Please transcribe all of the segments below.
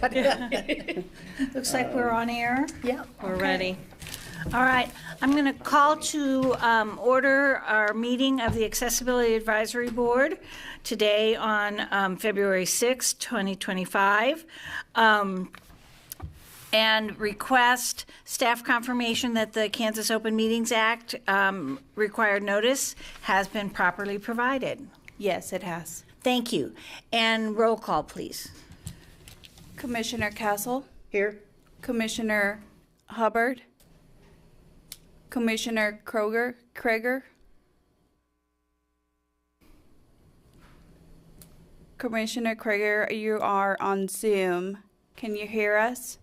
Looks like we're on air. Yeah, we're ready. All right, I'm going to call to order our meeting of the Accessibility Advisory Board today on February 6, 2025, and request staff confirmation that the Kansas Open Meetings Act required notice has been properly provided. Yes, it has. Thank you. And roll call, please. Commissioner Castle. here. Commissioner Hubbard. Commissioner Krager. Commissioner Krager, you are on Zoom. Can you hear us?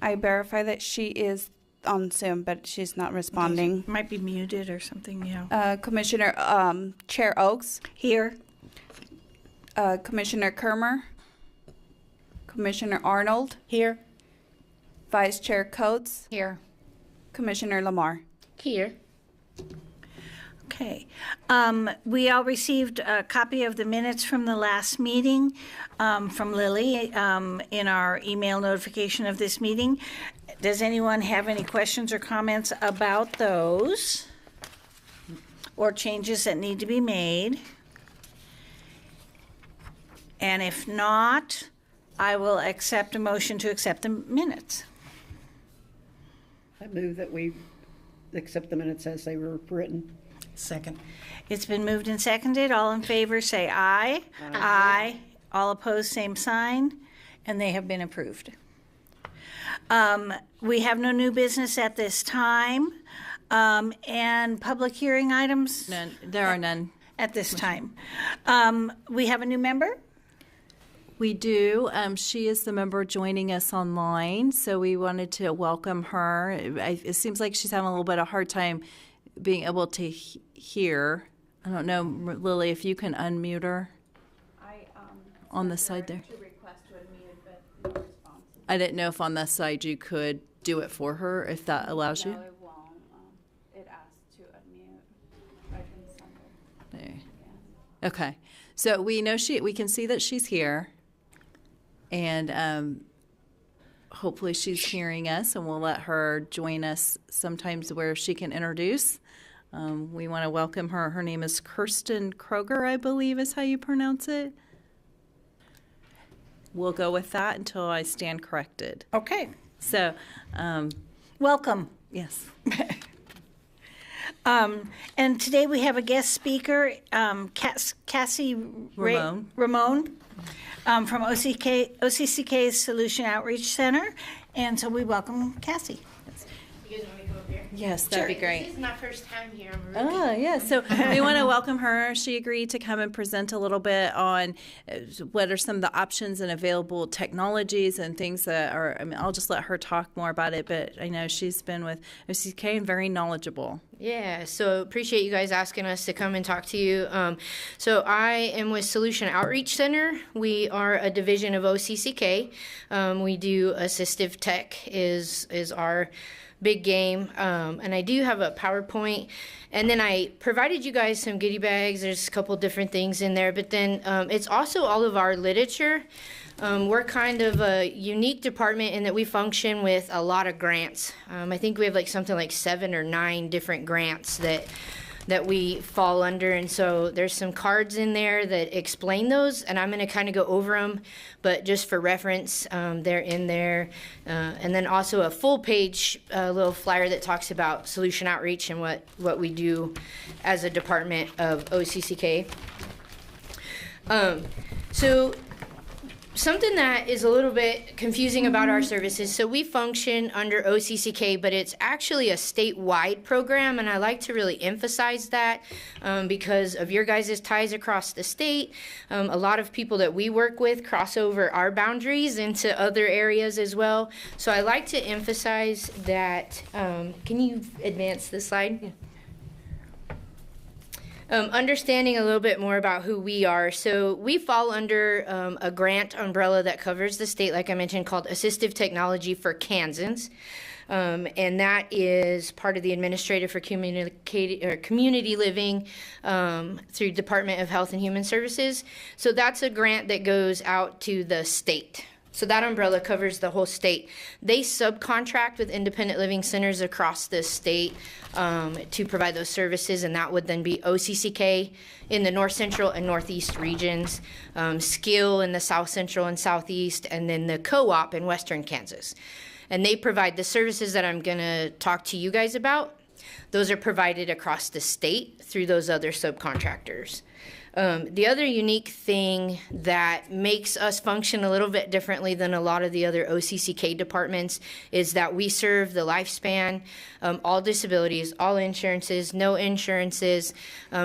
I verify that she is on Zoom, but she's not responding. Might be muted or something, yeah. Commissioner Chair Oakes. Here. Commissioner Kermer. Commissioner Arnold. Here. Vice Chair Coates. Here. Commissioner Lamar. Here. Okay. We all received a copy of the minutes from the last meeting from Lily in our email notification of this meeting. Does anyone have any questions or comments about those or changes that need to be made? And if not, I will accept a motion to accept the minutes. I move that we accept the minutes as they were written. Second. It's been moved and seconded. All in favor say aye. Aye. All opposed, same sign, and they have been approved. We have no new business at this time, and public hearing items? None. There are none. At this time. We have a new member? We do. She is the member joining us online, so we wanted to welcome her. It seems like she's having a little bit of a hard time being able to hear. I don't know, Lily, if you can unmute her on the side there. To request to unmute, but no response. I didn't know if on this side you could do it for her, if that allows you. No, it won't. It asks to unmute. I can send her. There. Yeah. Okay. So we know we can see that she's here, and hopefully she's hearing us, and we'll let her join us sometimes where she can introduce. We want to welcome her. Her name is Kirsten Kroger, I believe is how you pronounce it. We'll go with that until I stand corrected. Okay. So, Welcome. yes. And today we have a guest speaker, Cassie Ramon. Ramon from OCCK's Solution Outreach Center. And so we welcome Cassie. You guys want me to come up here? Yes, that'd be great. This is my first time here. I'm a rookie. Oh, yeah. So we want to welcome her. She agreed to come and present a little bit on what are some of the options and available technologies and things that are, I'll just let her talk more about it, but I know she's been with OCCK and very knowledgeable. Yeah, so appreciate you guys asking us to come and talk to you. So I am with Solution Outreach Center. We are a division of OCCK. We do assistive tech is our big game, and I do have a PowerPoint, and then I provided you guys some goodie bags. There's a couple different things in there, but then it's also all of our literature. We're kind of a unique department in that we function with a lot of grants. I think we have something like 7 or 9 different grants that we fall under, and so there's some cards in there that explain those, and I'm going to kind of go over them, but just for reference, they're in there, and then also a full page little flyer that talks about solution outreach and what we do as a department of OCCK. So something that is a little bit confusing about our services, so we function under OCCK, but it's actually a statewide program, and I like to really emphasize that because of your guys' ties across the state. A lot of people that we work with cross over our boundaries into other areas as well. So I like to emphasize that. Can you advance this slide? Yeah. Understanding a little bit more about who we are. So we fall under a grant umbrella that covers the state, like I mentioned, called Assistive Technology for Kansans. and that is part of the Administrator for Community Living through Department of Health and Human Services. So that's a grant that goes out to the state. So that umbrella covers the whole state. They subcontract with independent living centers across the state to provide those services, and that would then be OCCK in the North Central and Northeast regions, Skill in the South Central and Southeast, and then the Co-op in Western Kansas. And they provide the services that I'm going to talk to you guys about. Those are provided across the state through those other subcontractors. The other unique thing that makes us function a little bit differently than a lot of the other OCCK departments is that we serve the lifespan, all disabilities, all insurances, no insurances.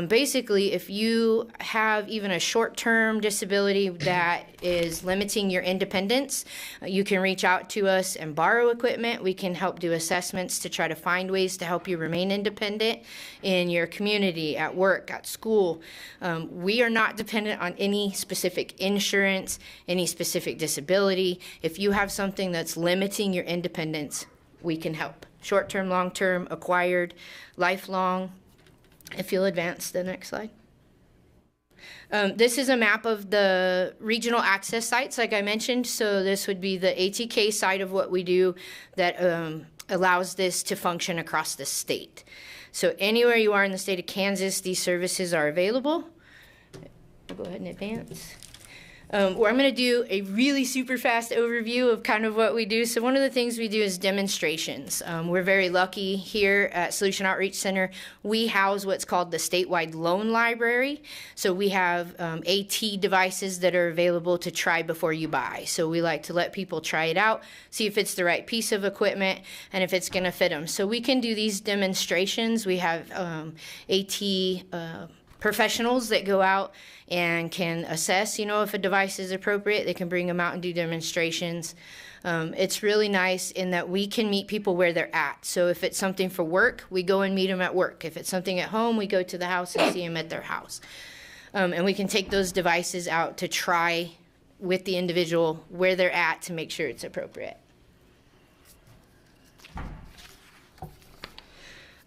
Basically, if you have even a short-term disability that is limiting your independence, you can reach out to us and borrow equipment. We can help do assessments to try to find ways to help you remain independent in your community, at work, at school. We are not dependent on any specific insurance, any specific disability. If you have something that's limiting your independence, we can help. Short-term, long-term, acquired, lifelong. If you'll advance the next slide. This is a map of the regional access sites, like I mentioned. So this would be the ATK side of what we do that allows this to function across the state. So anywhere you are in the state of Kansas, these services are available. I'll go ahead and advance. Where I'm going to do a really super fast overview of kind of what we do. So one of the things we do is demonstrations. We're very lucky here at Solution Outreach Center. We house what's called the statewide loan library. So we have AT devices that are available to try before you buy. So we like to let people try it out, see if it's the right piece of equipment and if it's going to fit them. So we can do these demonstrations. We have AT professionals that go out and can assess, if a device is appropriate. They can bring them out and do demonstrations. It's really nice in that we can meet people where they're at. So if it's something for work, we go and meet them at work. If it's something at home, we go to the house and see them at their house. And we can take those devices out to try with the individual where they're at to make sure it's appropriate.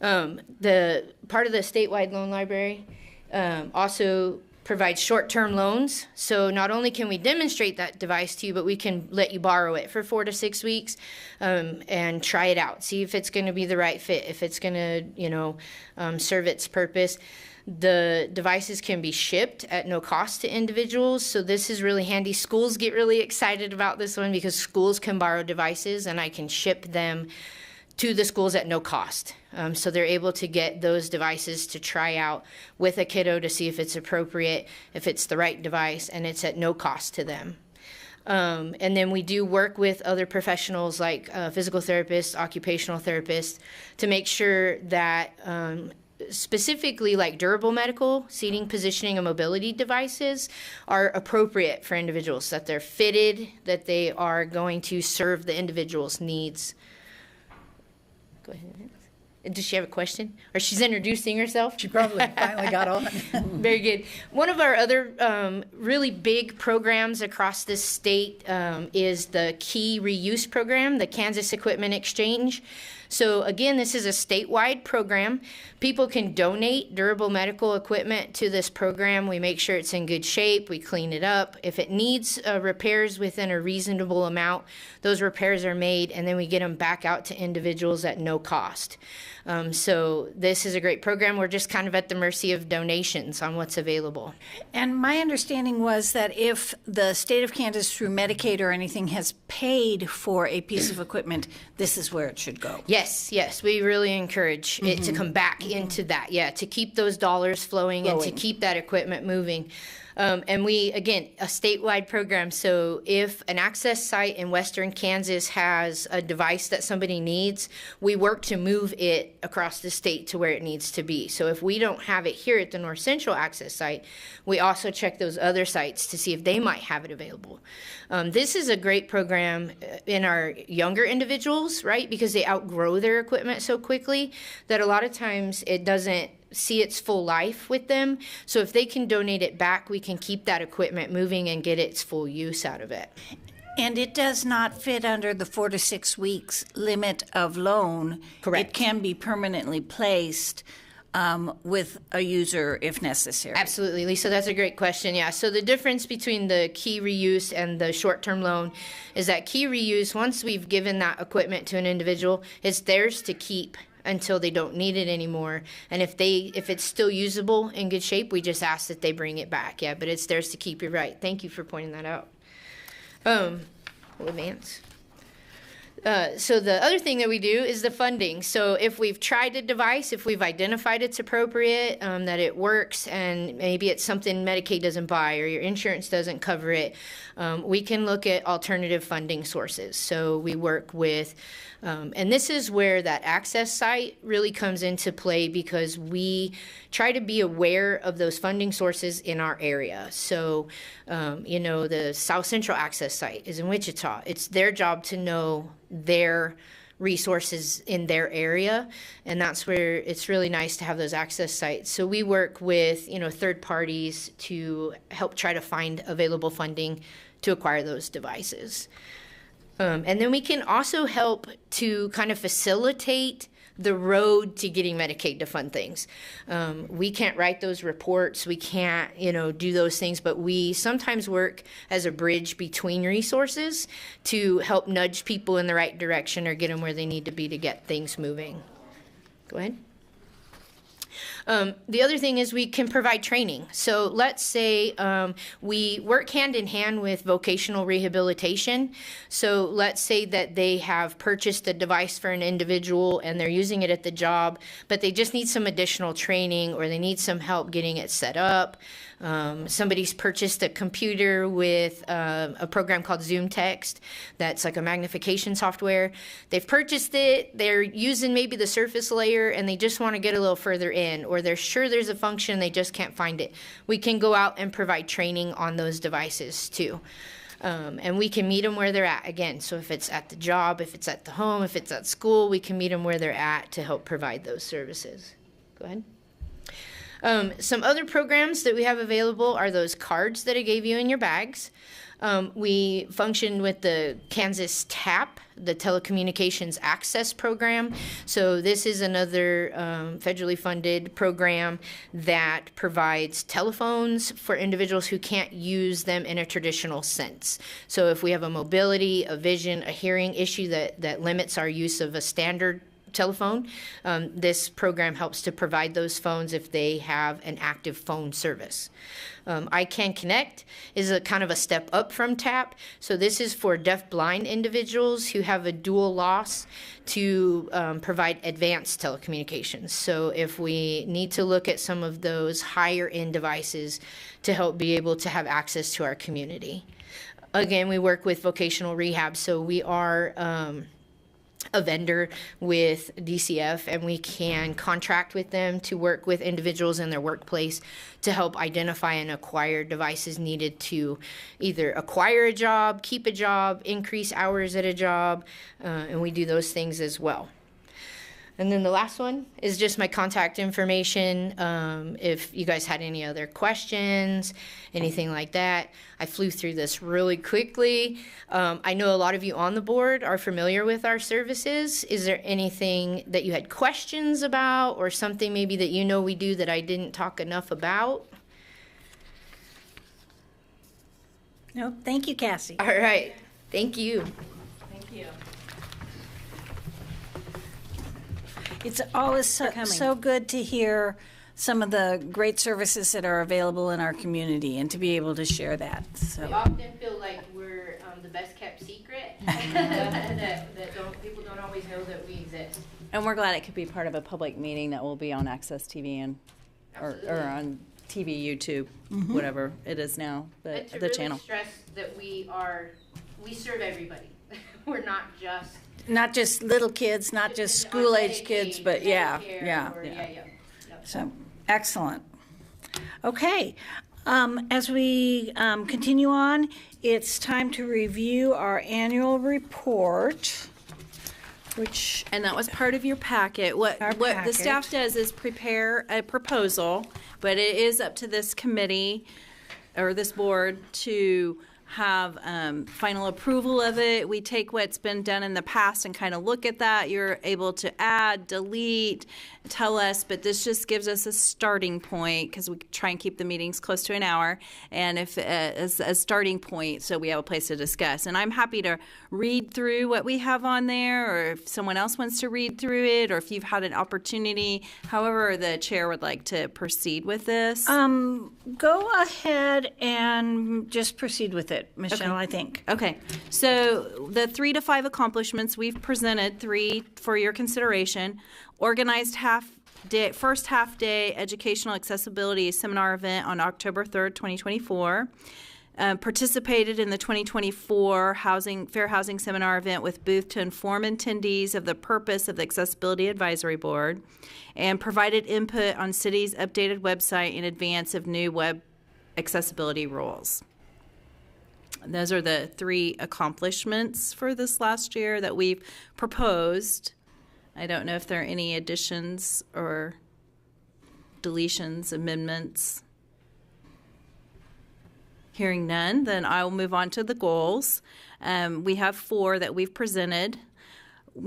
The part of the statewide loan library also provides short-term loans. So not only can we demonstrate that device to you, but we can let you borrow it for 4 to 6 weeks and try it out. See if it's going to be the right fit, if it's going to, serve its purpose. The devices can be shipped at no cost to individuals. So this is really handy. Schools get really excited about this one because schools can borrow devices and I can ship them to the schools at no cost. So they're able to get those devices to try out with a kiddo to see if it's appropriate, if it's the right device, and it's at no cost to them. And then we do work with other professionals like physical therapists, occupational therapists, to make sure that specifically like durable medical, seating, positioning, and mobility devices are appropriate for individuals, that they're fitted, that they are going to serve the individual's needs. Go ahead. Does she have a question? Or she's introducing herself? She probably finally got on. Very good. One of our other really big programs across this state is the Key Reuse Program, the Kansas Equipment Exchange. So again, this is a statewide program. People can donate durable medical equipment to this program. We make sure it's in good shape. We clean it up. If it needs repairs within a reasonable amount, those repairs are made, and then we get them back out to individuals at no cost. So this is a great program. We're just kind of at the mercy of donations on what's available. And my understanding was that if the state of Kansas through Medicaid or anything has paid for a piece of equipment, this is where it should go. Yes, we really encourage it to come back into that, to keep those dollars flowing and to keep that equipment moving. And we, again, a statewide program. So if an access site in Western Kansas has a device that somebody needs, we work to move it across the state to where it needs to be. So if we don't have it here at the North Central access site, we also check those other sites to see if they might have it available. This is a great program in our younger individuals, right? Because they outgrow their equipment so quickly that a lot of times it doesn't see its full life with them. So if they can donate it back, we can keep that equipment moving and get its full use out of it. And it does not fit under the 4 to 6 weeks limit of loan. Correct. It can be permanently placed with a user if necessary. Absolutely, Lisa. That's a great question. Yeah. So the difference between the key reuse and the short-term loan is that key reuse, once we've given that equipment to an individual, it's theirs to keep until they don't need it anymore. And if it's still usable in good shape, we just ask that they bring it back. Yeah, but it's theirs to keep. You're right. Thank you for pointing that out. We'll advance. So the other thing that we do is the funding. So if we've tried a device, if we've identified it's appropriate, that it works, and maybe it's something Medicaid doesn't buy or your insurance doesn't cover it, we can look at alternative funding sources. So we work with, and this is where that access site really comes into play, because we try to be aware of those funding sources in our area. So, the South Central Access site is in Wichita. It's their job to know their resources in their area, and that's where it's really nice to have those access sites. So we work with third parties to help try to find available funding to acquire those devices, and then we can also help to kind of facilitate the road to getting Medicaid to fund things. We can't write those reports. We can't, do those things, but we sometimes work as a bridge between resources to help nudge people in the right direction or get them where they need to be to get things moving. Go ahead. The other thing is we can provide training. So let's say we work hand in hand with vocational rehabilitation. So let's say that they have purchased a device for an individual and they're using it at the job, but they just need some additional training or they need some help getting it set up. Somebody's purchased a computer with a program called Zoom Text that's like a magnification software. They've purchased it, they're using maybe the surface layer, and they just want to get a little further in, or they're sure there's a function, they just can't find it. We can go out and provide training on those devices too. And we can meet them where they're at again. So if it's at the job, if it's at the home, if it's at school, we can meet them where they're at to help provide those services. Go ahead. Some other programs that we have available are those cards that I gave you in your bags. We function with the Kansas TAP, the Telecommunications Access Program. So this is another federally funded program that provides telephones for individuals who can't use them in a traditional sense. So if we have a mobility, a vision, a hearing issue that limits our use of a standard telephone, this program helps to provide those phones if they have an active phone service. I Can Connect is a kind of a step up from TAP. So this is for deaf-blind individuals who have a dual loss to provide advanced telecommunications. So if we need to look at some of those higher-end devices to help be able to have access to our community. Again, we work with vocational rehab, so we are a vendor with DCF, and we can contract with them to work with individuals in their workplace to help identify and acquire devices needed to either acquire a job, keep a job, increase hours at a job, and we do those things as well. And then the last one is just my contact information. If you guys had any other questions, anything like that. I flew through this really quickly. I know a lot of you on the board are familiar with our services. Is there anything that you had questions about, or something maybe that we do that I didn't talk enough about? No, thank you, Cassie. All right. Thank you. Thank you. It's always so good to hear some of the great services that are available in our community and to be able to share that. So. We often feel like we're the best kept secret that people don't always know that we exist. And we're glad it could be part of a public meeting that will be on Access TV and or on TV, YouTube, whatever it is now, But to the really channel. stress that we serve everybody. We're not just little kids, not just school-age kids, but yeah. So, excellent. Okay, as we continue on, it's time to review our annual report, And that was part of your packet. What the staff does is prepare a proposal, but it is up to this committee or this board to have final approval of it. We take what's been done in the past and kind of look at that. You're able to add, delete, tell us, but this just gives us a starting point because we try and keep the meetings close to an hour, and if as a starting point, so we have a place to discuss. And I'm happy to read through what we have on there, or if someone else wants to read through it, or if you've had an opportunity, however the chair would like to proceed with this. Go ahead and just proceed with it, Michelle, I think. Okay, so the 3 to 5 accomplishments, we've presented 3 for your consideration. Organized first half day educational accessibility seminar event on October 3rd, 2024. Participated in the 2024 Fair Housing Seminar event with booth to inform attendees of the purpose of the Accessibility Advisory Board, and provided input on city's updated website in advance of new web accessibility rules. Those are the 3 accomplishments for this last year that we've proposed. I don't know if there are any additions or deletions, amendments. Hearing none, then I will move on to the goals. We have 4 that we've presented.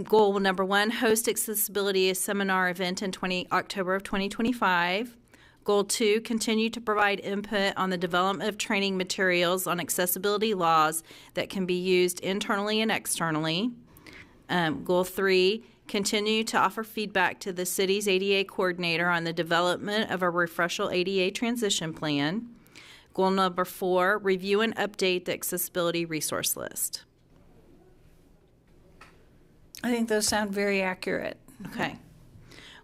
Goal number 1, host accessibility seminar event in October of 2025. Goal 2, continue to provide input on the development of training materials on accessibility laws that can be used internally and externally. Goal 3, continue to offer feedback to the city's ADA coordinator on the development of a refresher ADA transition plan. Goal number 4, review and update the accessibility resource list. I think those sound very accurate. Okay.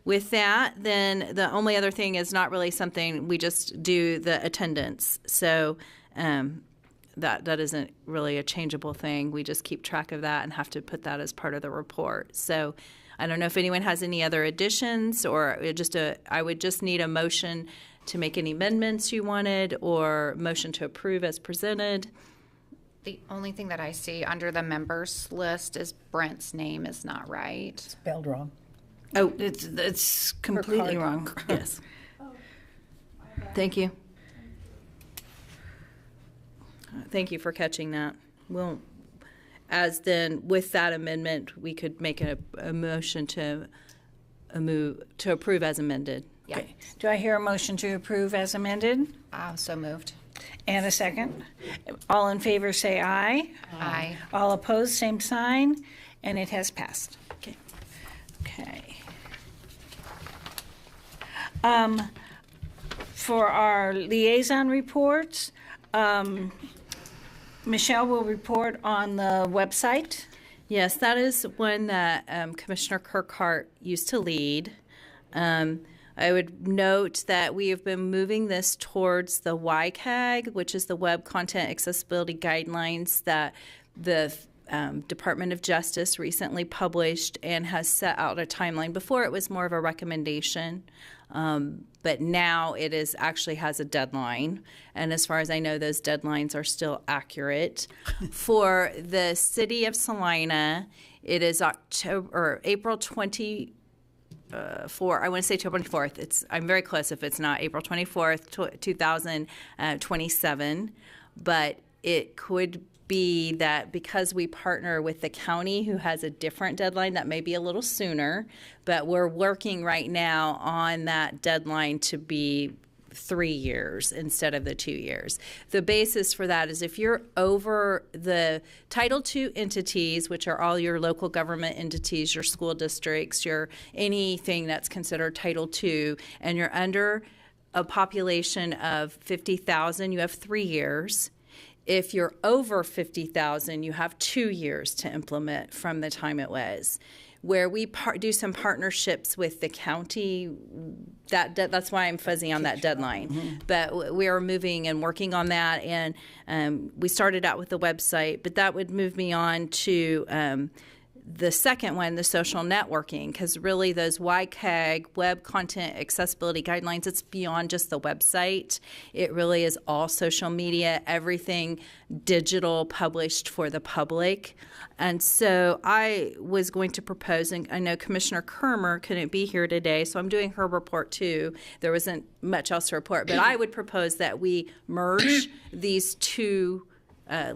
With that, then the only other thing is not really something, we just do the attendance. So that isn't really a changeable thing. We just keep track of that and have to put that as part of the report. So I don't know if anyone has any other additions, or I would just need a motion to make any amendments you wanted, or motion to approve as presented. The only thing that I see under the members list is Brent's name is not right. Spelled wrong. Oh, it's completely wrong. Yes. Thank you. Thank you for catching that. Well, as then with that amendment, we could make a motion to approve as amended. Yeah. Okay. Do I hear a motion to approve as amended? So moved. And a second? All in favor say aye. Aye. All opposed, same sign, and it has passed. Okay. Okay. For our liaison reports, Michelle will report on the website. Yes, that is one that Commissioner Kirkhart used to lead. I would note that we have been moving this towards the WCCK, which is the Web Content Accessibility Guidelines that the Department of Justice recently published and has set out a timeline. Before it was more of a recommendation, but now it is actually has a deadline. And as far as I know, those deadlines are still accurate. For the city of Salina, it is April 24th. I want to say 24th. I'm very close if it's not April 24th, 2027. But it could be that because we partner with the county who has a different deadline, that may be a little sooner. But we're working right now on that deadline to be 3 years instead of the 2 years. The basis for that is if you're over the Title II entities, which are all your local government entities, your school districts, your anything that's considered Title II, and you're under a population of 50,000, you have 3 years. If you're over 50,000, you have 2 years to implement from the time it was. Where we do some partnerships with the county, that's why I'm fuzzy on that deadline. Mm-hmm. But we are moving and working on that, and we started out with the website, but that would move me on to the second one, the social networking, because really those WCCK, Web Content Accessibility Guidelines, it's beyond just the website. It really is all social media, everything digital published for the public. And so I was going to propose, and I know Commissioner Kermer couldn't be here today, so I'm doing her report too. There wasn't much else to report, but I would propose that we merge these two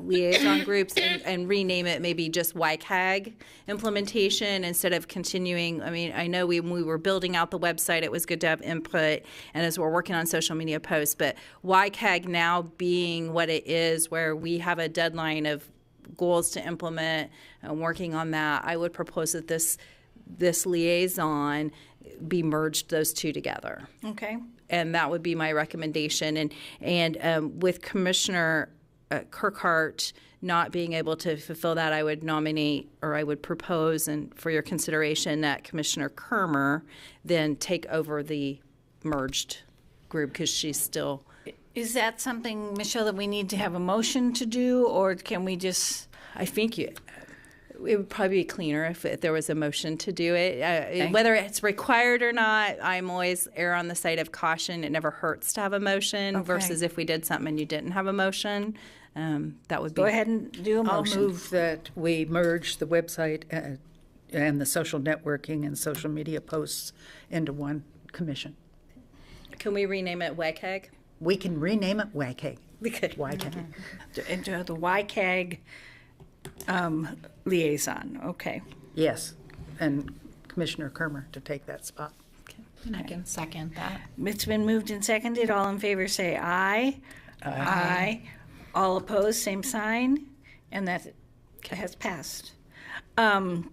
liaison groups and rename it maybe just YCAG implementation instead of continuing. I mean, I know when we were building out the website, it was good to have input, and as we're working on social media posts, but YCAG now being what it is, where we have a deadline of goals to implement and working on that, I would propose that this liaison be merged, those two together. Okay. And that would be my recommendation. And with Commissioner Kirkhart not being able to fulfill that, I would nominate, or I would propose, and for your consideration, that Commissioner Kermer then take over the merged group, because she's still. Is that something, Michelle, that we need to have a motion to do, or can we just? I think it would probably be cleaner if there was a motion to do it. Whether it's required or not, I'm always err on the side of caution. It never hurts to have a motion versus if we did something and you didn't have a motion. That would be. Go ahead and do a motion. I'll move that we merge the website and the social networking and social media posts into one commission. Can we rename it WCAG? We can rename it YCAG. We could. YCAG. Into the YCAG liaison. Okay. Yes, and Commissioner Kermer to take that spot. And I can second that. It's been moved and seconded. All in favor say aye. Aye. All opposed, same sign. And that has passed. Under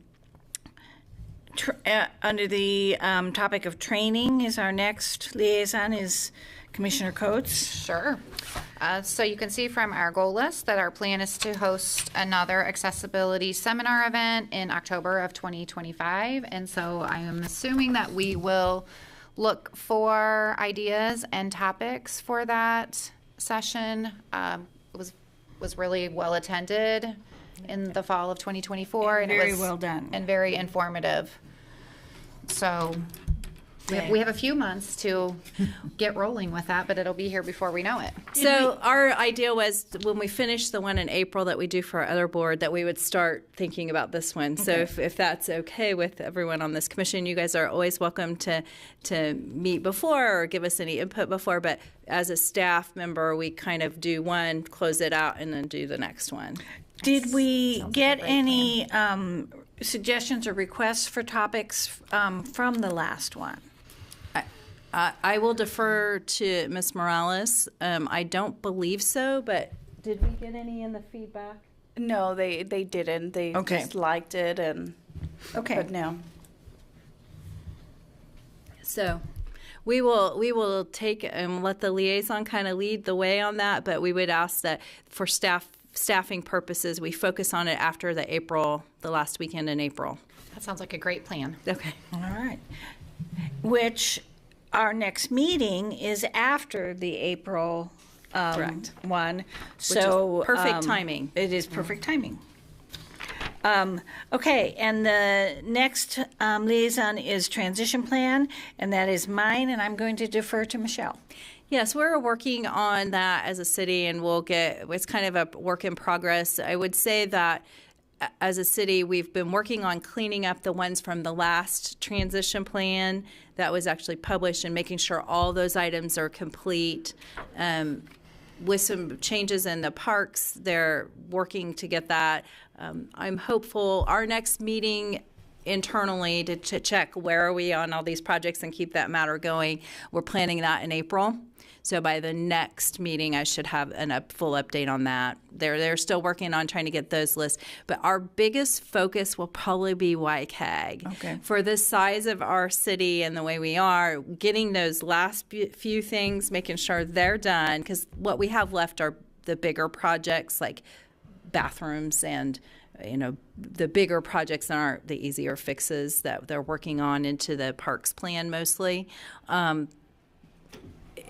the topic of training is our next liaison is Commissioner Coates. Sure. So you can see from our goal list that our plan is to host another accessibility seminar event in October of 2025. And so I am assuming that we will look for ideas and topics for that session. It was really well attended in the fall of 2024. And very well done. And very informative. So we have a few months to get rolling with that, but it'll be here before we know it. So our idea was when we finish the one in April that we do for our other board, that we would start thinking about this one. So if that's okay with everyone on this commission, you guys are always welcome to meet before or give us any input before. But as a staff member, we kind of do one, close it out, and then do the next one. Did we get any suggestions or requests for topics from the last one? I will defer to Ms. Morales. I don't believe so, but did we get any in the feedback? No, they didn't. They just liked it, and but no. So we will take and let the liaison kind of lead the way on that, but we would ask that for staffing purposes, we focus on it after the last weekend in April. That sounds like a great plan. Okay. All right. Which our next meeting is after the April Correct. one. So perfect timing. It is perfect timing. Okay, and the next liaison is transition plan, and that is mine, and I'm going to defer to Michelle. Yes, we're working on that as a city, and it's kind of a work in progress. I would say that as a city, we've been working on cleaning up the ones from the last transition plan that was actually published and making sure all those items are complete. With some changes in the parks, they're working to get that. I'm hopeful our next meeting internally to check where are we on all these projects and keep that matter going. We're planning that in April. So by the next meeting, I should have a full update on that. They're still working on trying to get those lists. But our biggest focus will probably be YCAG. Okay. For the size of our city and the way we are, getting those last few things, making sure they're done, because what we have left are the bigger projects like bathrooms and the bigger projects that aren't the easier fixes that they're working on into the parks plan mostly.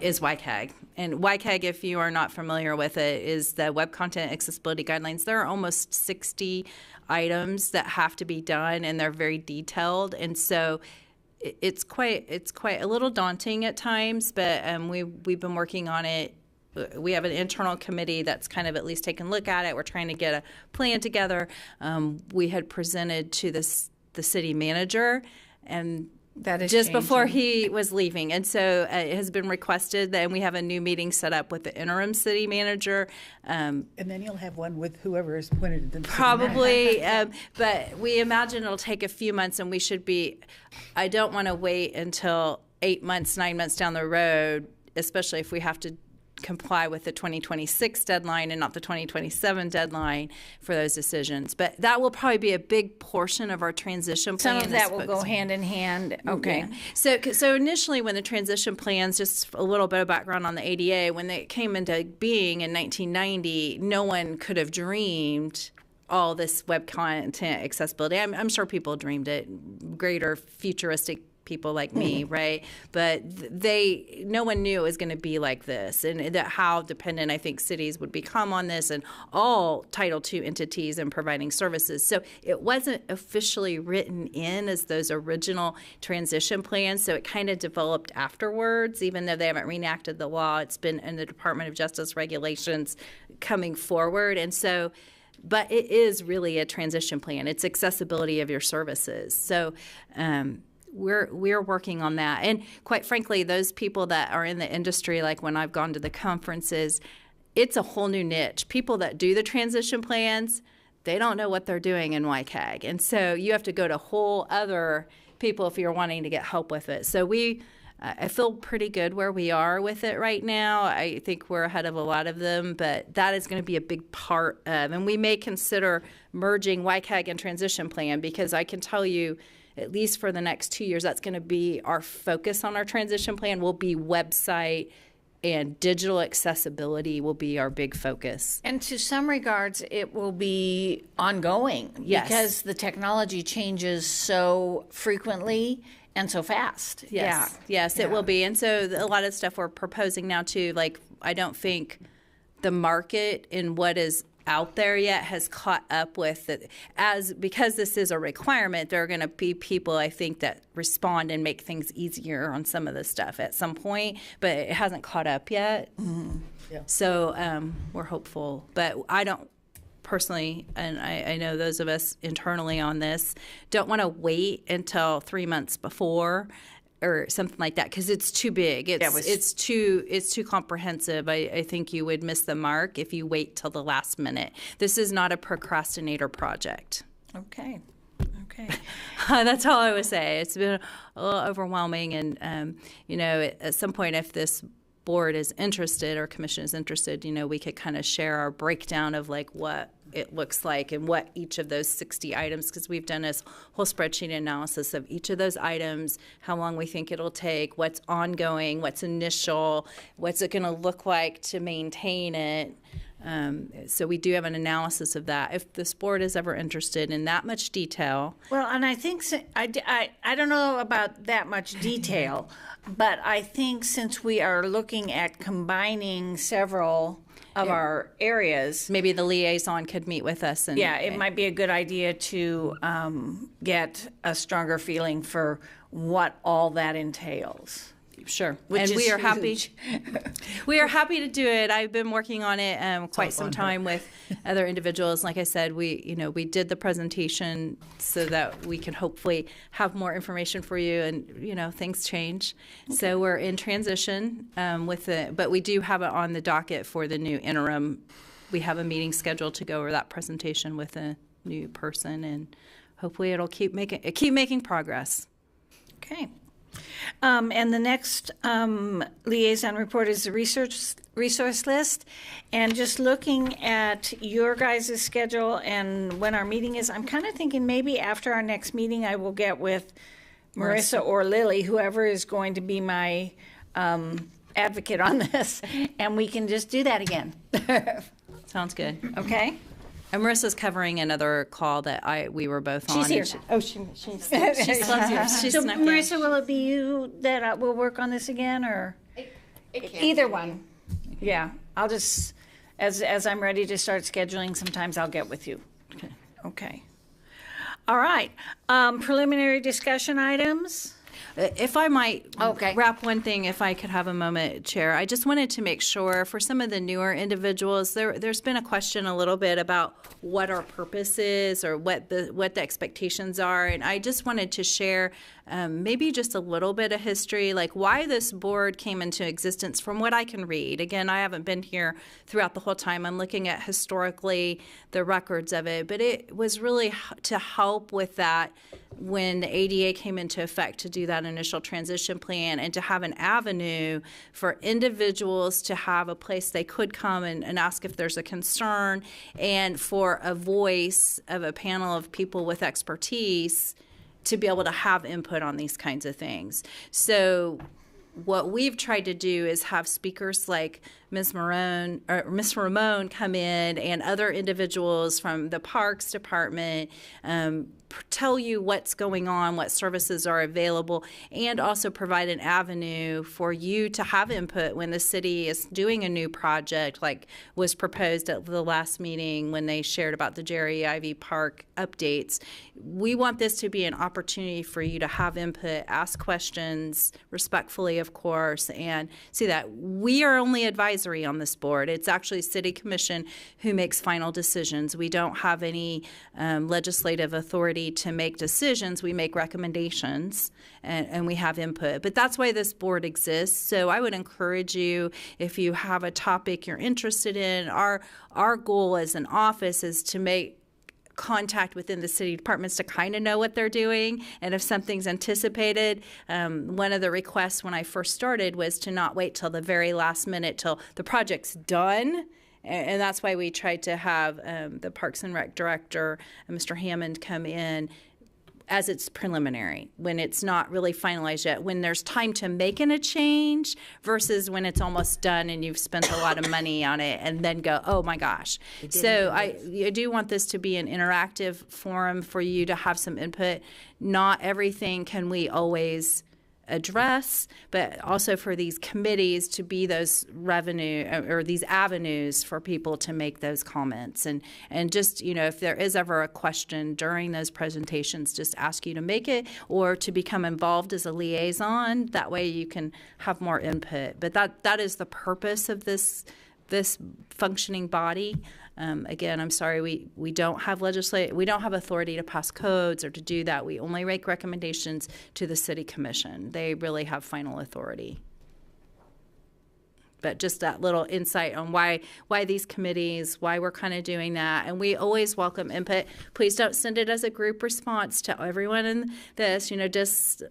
Is YCAG. And YCAG, if you are not familiar with it, is the Web Content Accessibility Guidelines. There are almost 60 items that have to be done, and they're very detailed. And so it's quite a little daunting at times, but we've been working on it. We have an internal committee that's kind of at least taken a look at it. We're trying to get a plan together. We had presented to the city manager, and That is just before changing. he was leaving. And so it has been requested that we have a new meeting set up with the interim city manager. And then you'll have one with whoever is appointed. The Probably, but we imagine it'll take a few months, and we should be, I don't want to wait until 8 months, 9 months down the road, especially if we have to comply with the 2026 deadline and not the 2027 deadline for those decisions. But that will probably be a big portion of our transition plan. Some of that will go hand in hand. Okay. Yeah. So initially, when the transition plans, just a little bit of background on the ADA, when they came into being in 1990, no one could have dreamed all this web content accessibility. I'm sure people dreamed it, greater futuristic people like me, right? But no one knew it was going to be like this, and that how dependent I think cities would become on this, and all Title II entities and providing services. So it wasn't officially written in as those original transition plans. So it kind of developed afterwards, even though they haven't reenacted the law. It's been in the Department of Justice regulations coming forward, and so. But it is really a transition plan. It's accessibility of your services. So. We're working on that. And quite frankly, those people that are in the industry, like when I've gone to the conferences, it's a whole new niche. People that do the transition plans, they don't know what they're doing in YCAG. And so you have to go to whole other people if you're wanting to get help with it. So I feel pretty good where we are with it right now. I think we're ahead of a lot of them, but that is going to be a big part of, and we may consider merging YCAG and transition plan, because I can tell you, at least for the next 2 years, that's going to be our focus on our transition plan will be website, and digital accessibility will be our big focus. And to some regards, it will be ongoing. Yes. Because the technology changes so frequently and so fast. Yes. Yes, it will be. And so a lot of stuff we're proposing now too, like I don't think the market in what is out there yet has caught up with it. Because this is a requirement, there are going to be people, I think, that respond and make things easier on some of this stuff at some point, but it hasn't caught up yet. Mm-hmm. Yeah. So we're hopeful, but I don't personally, and I know those of us internally on this, don't want to wait until 3 months before or something like that, because it's too big. It's too comprehensive. I think you would miss the mark if you wait till the last minute. This is not a procrastinator project. Okay. That's all I would say. It's been a little overwhelming, and at some point, if this board is interested or commission is interested, we could kind of share our breakdown of like what it looks like and what each of those 60 items, because we've done this whole spreadsheet analysis of each of those items, how long we think it'll take, what's ongoing, what's initial, what's it going to look like to maintain it. So we do have an analysis of that. If this board is ever interested in that much detail. Well, and I think, I don't know about that much detail, but I think since we are looking at combining several of our areas. Maybe the liaison could meet with us. It might be a good idea to get a stronger feeling for what all that entails. Sure, and we are happy. We are happy to do it. I've been working on it quite some time with other individuals. Like I said, we did the presentation so that we can hopefully have more information for you. And things change, so we're in transition with it. But we do have it on the docket for the new interim. We have a meeting scheduled to go over that presentation with a new person, and hopefully it'll keep making progress. Okay. And the next liaison report is the resource list. And just looking at your guys' schedule and when our meeting is, I'm kind of thinking maybe after our next meeting I will get with Marissa or Lily, whoever is going to be my advocate on this, and we can just do that again. Sounds good. Okay? And Marissa's covering another call that we were both on. She's here. She's so Marissa, will it be you that will work on this again, or either one? Yeah, I'll just as I'm ready to start scheduling. Sometimes I'll get with you. Okay. All right. Preliminary discussion items. If I might Okay. wrap one thing, if I could have a moment, Chair, I just wanted to make sure for some of the newer individuals, there's been a question a little bit about what our purpose is or what the expectations are, and I just wanted to share maybe just a little bit of history, like why this board came into existence from what I can read. Again, I haven't been here throughout the whole time. I'm looking at historically the records of it, but it was really to help with that when the ADA came into effect to do that initial transition plan and to have an avenue for individuals to have a place they could come and ask if there's a concern, and for a voice of a panel of people with expertise to be able to have input on these kinds of things. So what we've tried to do is have speakers like Ms. Ramon come in and other individuals from the Parks Department tell you what's going on, what services are available, and also provide an avenue for you to have input when the city is doing a new project, like was proposed at the last meeting when they shared about the Jerry Ivy Park updates. We want this to be an opportunity for you to have input, ask questions respectfully, of course, and see that we are only advisory on this board. It's actually City Commission who makes final decisions. We don't have any legislative authority to make decisions. We make recommendations and we have input. But that's why this board exists. So I would encourage you, if you have a topic you're interested in, our goal as an office is to make contact within the city departments to kind of know what they're doing, and if something's anticipated. One of the requests when I first started was to not wait till the very last minute till the project's done, and that's why we tried to have the Parks and Rec director, Mr. Hammond, come in as it's preliminary, when it's not really finalized yet, when there's time to make a change versus when it's almost done and you've spent a lot of money on it and then go, oh my gosh. So I do want this to be an interactive forum for you to have some input. Not everything can we always address, but also for these committees to be those revenue or these avenues for people to make those comments. And just, if there is ever a question during those presentations, just ask you to make it or to become involved as a liaison. That way you can have more input. But that is the purpose of this functioning body. Again, I'm sorry, we don't have we don't have authority to pass codes or to do that. We only make recommendations to the City Commission. They really have final authority. But just that little insight on why these committees, why we're kind of doing that. And we always welcome input. Please don't send it as a group response to everyone in this.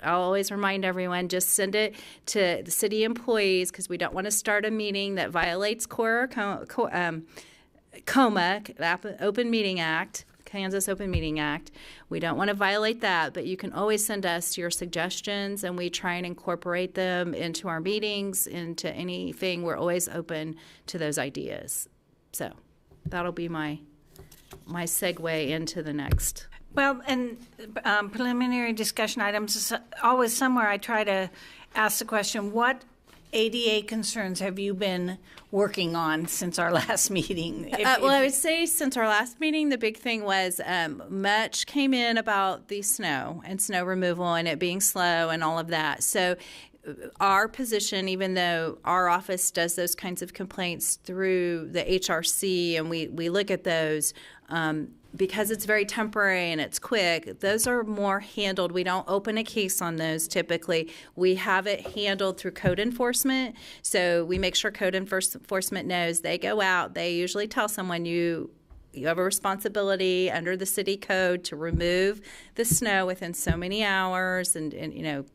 I'll always remind everyone, just send it to the city employees, because we don't want to start a meeting that violates COMA, Open Meeting Act, Kansas Open Meeting Act. We don't want to violate that, but you can always send us your suggestions, and we try and incorporate them into our meetings, into anything. We're always open to those ideas. So that'll be my segue into the next. Well, and preliminary discussion items, always somewhere I try to ask the question, what ADA concerns have you been working on since our last meeting? I would say since our last meeting, the big thing was much came in about the snow and snow removal and it being slow and all of that. So our position, even though our office does those kinds of complaints through the HRC and we look at those, because it's very temporary and it's quick, those are more handled. We don't open a case on those typically. We have it handled through code enforcement. So we make sure code enforcement knows. They go out. They usually tell someone you have a responsibility under the city code to remove the snow within so many hours and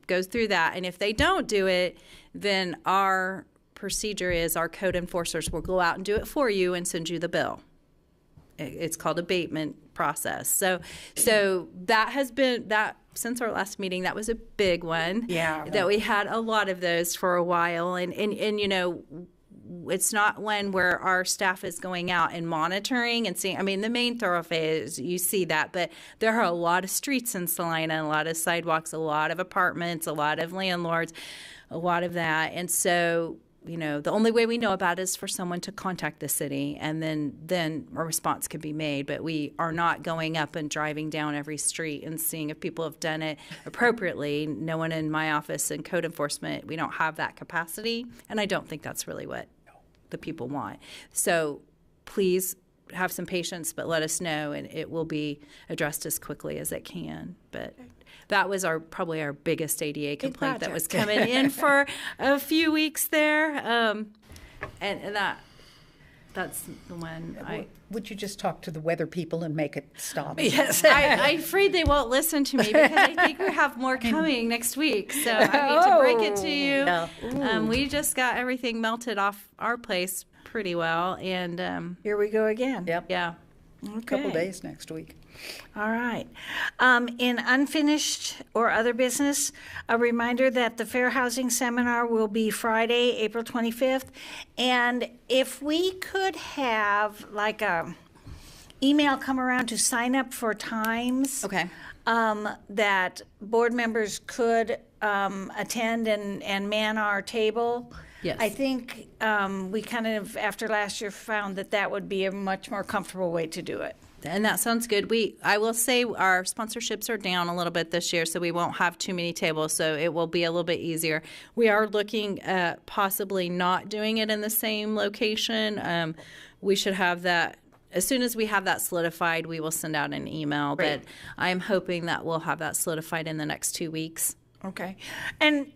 goes through that. And if they don't do it, then our procedure is our code enforcers will go out and do it for you and send you the bill. It's called abatement process. So that has been that since our last meeting. That was a big one. Yeah. That we had a lot of those for a while, and it's not one where our staff is going out and monitoring and seeing. I mean, the main thoroughfares, you see that, but there are a lot of streets in Salina, a lot of sidewalks, a lot of apartments, a lot of landlords, a lot of that, and so the only way we know about it is for someone to contact the city, and then a response can be made. But we are not going up and driving down every street and seeing if people have done it appropriately. No one in my office in code enforcement, we don't have that capacity, and I don't think that's really what the people want. So please have some patience, but let us know, and it will be addressed as quickly as it can. But that was probably our biggest ADA complaint that was coming in for a few weeks there, and that's the one. Would you just talk to the weather people and make it stop? Yes, I'm afraid they won't listen to me because I think we have more coming next week. So I hate to break it to you. No. We just got everything melted off our place pretty well, and Here we go again. Yep. yeah. A couple days next week. All right. In unfinished or other business, a reminder that the Fair Housing Seminar will be Friday, April 25th. And if we could have like a email come around to sign up for times Okay. that board members could attend and man our table. Yes. I think we kind of, after last year, found that would be a much more comfortable way to do it. And that sounds good. I will say our sponsorships are down a little bit this year, so we won't have too many tables, so it will be a little bit easier. We are looking at possibly not doing it in the same location. We should have that. As soon as we have that solidified, we will send out an email. Right. But I'm hoping that we'll have that solidified in the next 2 weeks. Okay. And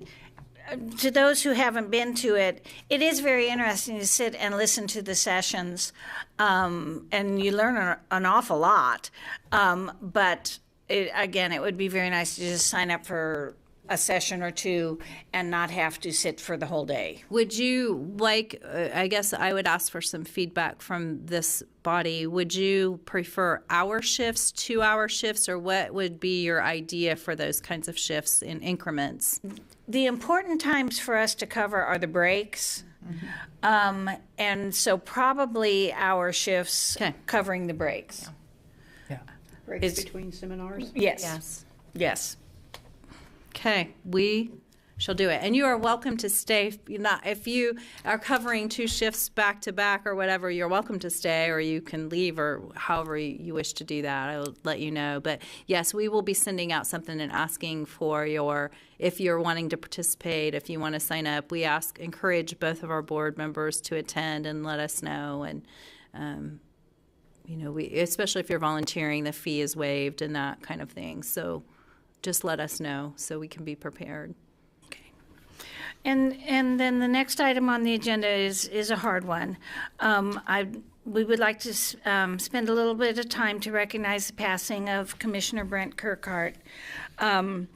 to those who haven't been to it, it is very interesting to sit and listen to the sessions, and you learn an awful lot. But again, it would be very nice to just sign up for a session or two and not have to sit for the whole day. Would you like, I guess I would ask for some feedback from this body. Would you prefer hour shifts, 2-hour shifts, or what would be your idea for those kinds of shifts in increments? The important times for us to cover are the breaks. And so probably hour shifts Okay. covering the breaks. Yeah. Breaks It's- between seminars? Yes. Yes. Okay, we shall do it. And you are welcome to stay. If you are covering 2 shifts back to back or whatever, you're welcome to stay, or you can leave, or however you wish to do that. I will let you know. But yes, we will be sending out something and asking for if you're wanting to participate, if you want to sign up. We encourage both of our board members to attend and let us know. And especially if you're volunteering, the fee is waived and that kind of thing. So just let us know so we can be prepared. Okay. And then the next item on the agenda is a hard one. We would like to spend a little bit of time to recognize the passing of Commissioner Brent Kirkhart. And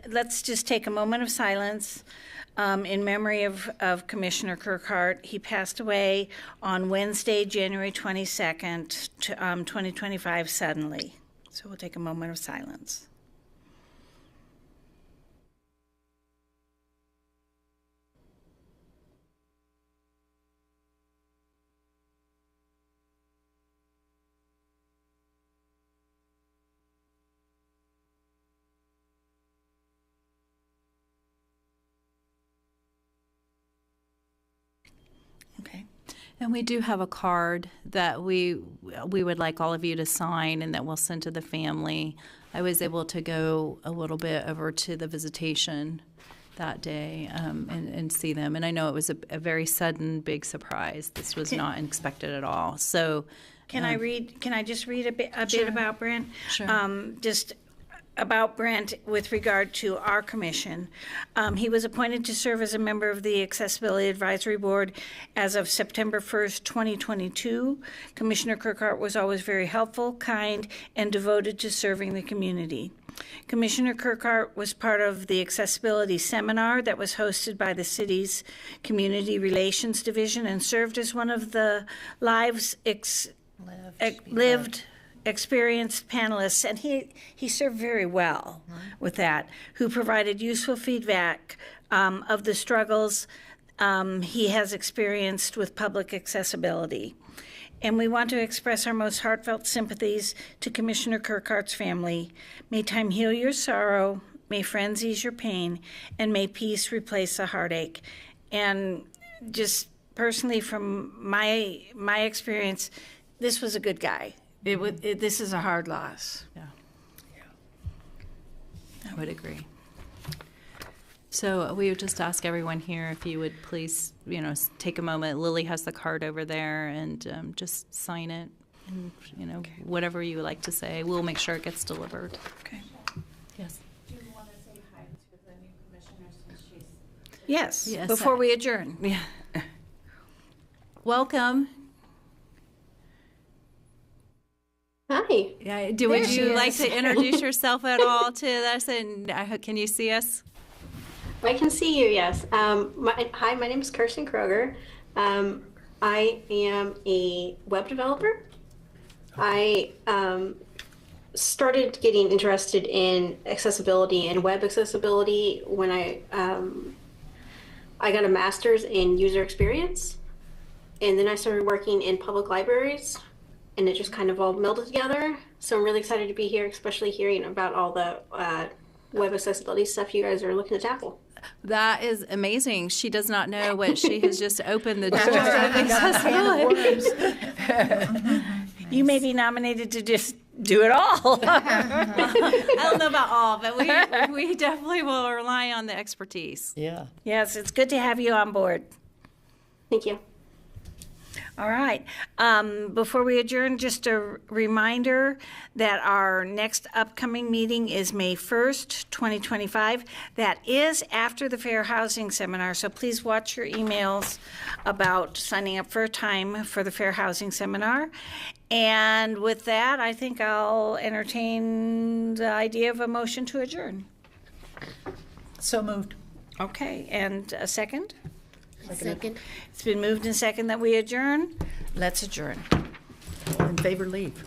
let's just take a moment of silence in memory of Commissioner Kirkhart. He passed away on Wednesday, January 22nd, 2025, suddenly. So we'll take a moment of silence. Okay. And we do have a card that we would like all of you to sign and that we'll send to the family. I was able to go a little bit over to the visitation that day and see them. And I know it was a very sudden, big surprise. This was not expected at all. So Can I just read a bit about Brent? Sure. Just about Brent with regard to our commission. He was appointed to serve as a member of the Accessibility Advisory Board as of September 1st, 2022. Commissioner Kirkhart was always very helpful, kind, and devoted to serving the community. Commissioner Kirkhart was part of the accessibility seminar that was hosted by the city's Community Relations Division and served as one of the lived experienced panelists, and he served very well with that, who provided useful feedback of the struggles he has experienced with public accessibility. And we want to express our most heartfelt sympathies to Commissioner Kirkhart's family. May time heal your sorrow, May friends ease your pain, and may peace replace the heartache. And just personally, from my experience, this was a good guy. This is a hard loss. Yeah. I would agree. So we would just ask everyone here if you would please, take a moment. Lily has the card over there, and just sign it. And, whatever you would like to say, we'll make sure it gets delivered. Okay. Yes. Do you want to say hi to the new commissioner since she's... Yes, Yes, before we adjourn. Yeah. Welcome. Hi. Yeah. Would you like to introduce yourself at all to us? And can you see us? I can see you, yes. Hi, my name is Kirsten Kroger. I am a web developer. I started getting interested in accessibility and web accessibility when I got a master's in user experience. And then I started working in public libraries, and it just kind of all melded together. So I'm really excited to be here, especially hearing about all the web accessibility stuff you guys are looking to tackle. That is amazing. She does not know what she has just opened the door of accessibility. You may be nominated to just do it all. I don't know about all, but we definitely will rely on the expertise. Yeah. Yes, it's good to have you on board. Thank you. All right. Before we adjourn, just a reminder that our next upcoming meeting is May 1st, 2025. That is after the Fair Housing Seminar, so please watch your emails about signing up for a time for the Fair Housing Seminar. And with that, I think I'll entertain the idea of a motion to adjourn. So moved. Okay, and a second? Second. It's been moved and second that we adjourn. Let's adjourn. All in favor, leave.